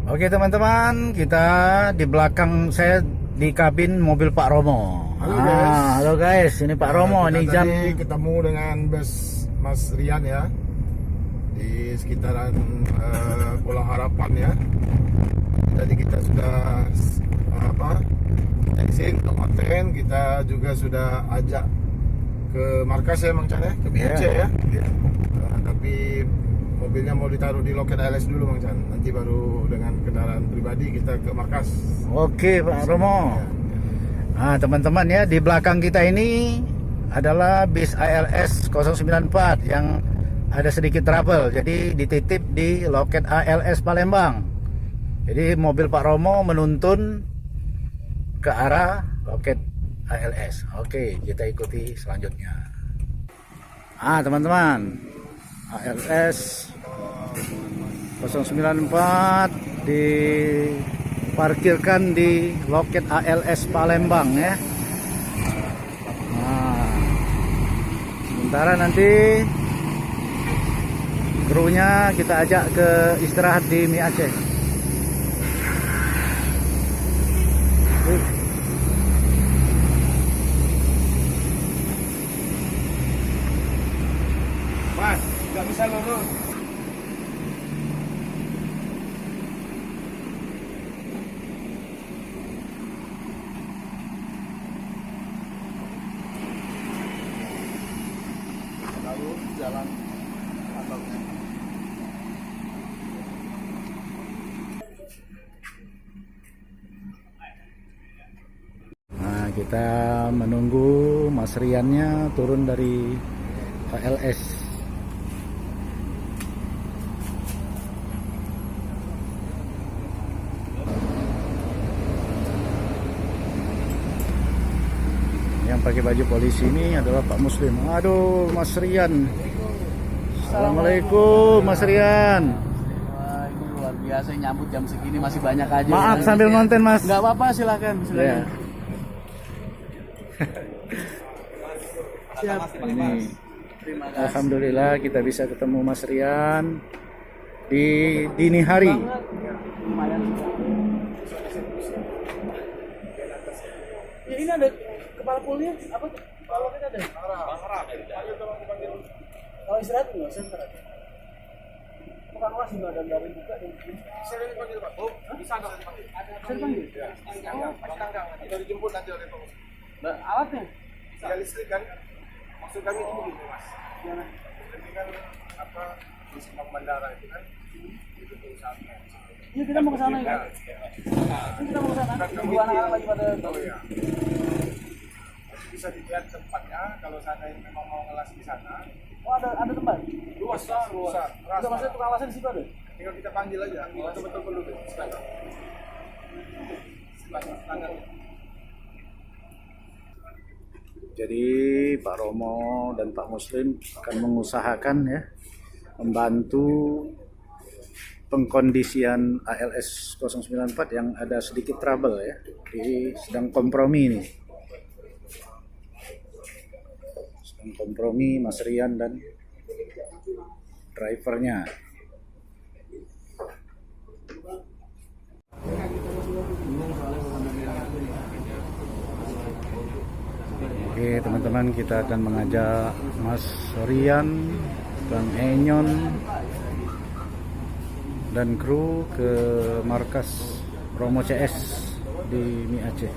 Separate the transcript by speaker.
Speaker 1: Oke teman-teman, kita di belakang saya di kabin mobil Pak Romo. Halo guys, ini Pak Romo. Ini jam
Speaker 2: ketemu dengan bus Mas Rian ya di sekitaran Pulau Harapan ya. Jadi kita sudah izin untuk konten, kita juga sudah ajak ke markas ya Mang Chan ya, ke BNC ya. Tapi mobilnya mau ditaruh di loket ALS dulu Mang Chan, nanti baru dengan kendaraan pribadi kita ke markas.
Speaker 1: Oke Pak Romo. Nah teman-teman ya, di belakang kita ini adalah bis ALS 094 yang ada sedikit trouble, jadi dititip di loket ALS Palembang. Jadi mobil Pak Romo menuntun ke arah loket ALS. Oke, kita ikuti selanjutnya. Teman-teman, ALS 094 diparkirkan di loket ALS Palembang ya. Sementara nanti krunya kita ajak ke istirahat di Mi Aceh.
Speaker 2: Mas, nggak bisa lurus. Lalu jalan kantornya.
Speaker 1: Nah, kita menunggu Mas Riannya turun dari ALS. Yang pakai baju polisi ini adalah Pak Muslim. Aduh, Mas Rian. Assalamualaikum, Mas Rian.
Speaker 3: Wah, ini luar biasa, nyambut jam segini masih banyak aja.
Speaker 1: Maaf sambil ngonten, Mas.
Speaker 3: Nggak apa-apa, silakan.
Speaker 1: Ya.
Speaker 3: Siap.
Speaker 1: Ini,
Speaker 3: Terima kasih.
Speaker 1: alhamdulillah kita bisa ketemu Mas Rian di dini hari.
Speaker 3: Lumayan. Ya, ini ada kepala poolnya apa tuh? Kalau kita ada. Kalau istirahat nggak usah ntar aja. Bukan kelas juga ada dari buka dan
Speaker 2: Saya dipanggil Pak. Oh, bisa nggak dipanggil?
Speaker 3: bisa dipanggil.
Speaker 2: Atau dijemput nanti oleh Pak.
Speaker 3: Mbak, alatnya?
Speaker 2: Ya listrik kan. Maksud kami itu begini Mas.
Speaker 3: Gimana?
Speaker 2: Ini kan di Simpang Bandara itu kan itu perusahaannya.
Speaker 3: Iya, kita mau ke sana ya. Kita mau ke sana. Dua anak-anak lagi pada.
Speaker 2: Oh iya. Bisa dilihat tempatnya kalau seandainya memang mau ngelas di sana.
Speaker 3: Oh, ada tempat.
Speaker 2: Luas.
Speaker 3: Udah maksudnya tukang alasan di situ ada.
Speaker 2: Tinggal kita panggil aja. Betul-betul perlu deh. Standar.
Speaker 1: Jadi Pak Romo dan Pak Muslim akan mengusahakan ya membantu pengkondisian ALS 094 yang ada sedikit trouble ya. Jadi sedang kompromi nih. Sedang kompromi Mas Rian dan drivernya. Oke teman-teman, kita akan mengajak Mas Rian, Bang Enyon dan kru ke markas Romo CS di Mi Aceh.